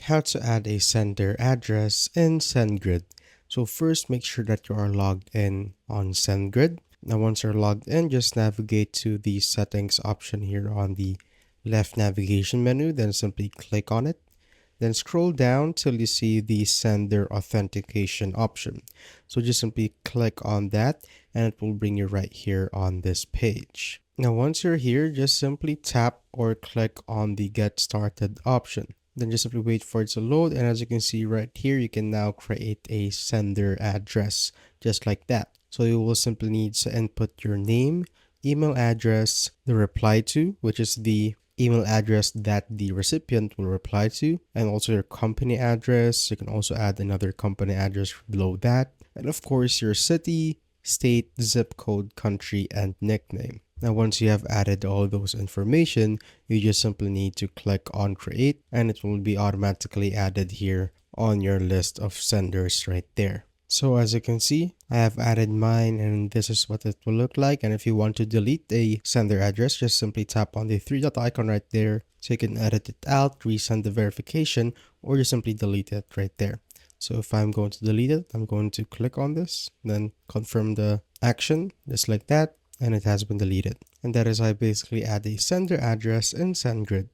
How to add a sender address in SendGrid. So first, make sure that you are logged in on SendGrid. Now once you're logged in, just navigate to the settings option here on the left navigation menu, then simply click on it. Then scroll down till you see the sender authentication option. So just simply click on that and it will bring you right here on this page. Now once you're here, just simply tap or click on the get started option. Then just simply wait for it to load, and as you can see right here, you can now create a sender address just like that. So you will simply need to input your name, email address, the reply to, which is the email address that the recipient will reply to, and also your company address. You can also add another company address below that, and of course your city, state, zip code, country, and nickname. Now once you have added all those information, you just simply need to click on create and it will be automatically added here on your list of senders right there. So as you can see, I have added mine and this is what it will look like. And if you want to delete a sender address, just simply tap on the three dot icon right there so you can edit it out, resend the verification, or just simply delete it right there. So if I'm going to delete it, I'm going to click on this, then confirm the action just like that, and it has been deleted. And that is how I basically add a sender address in SendGrid.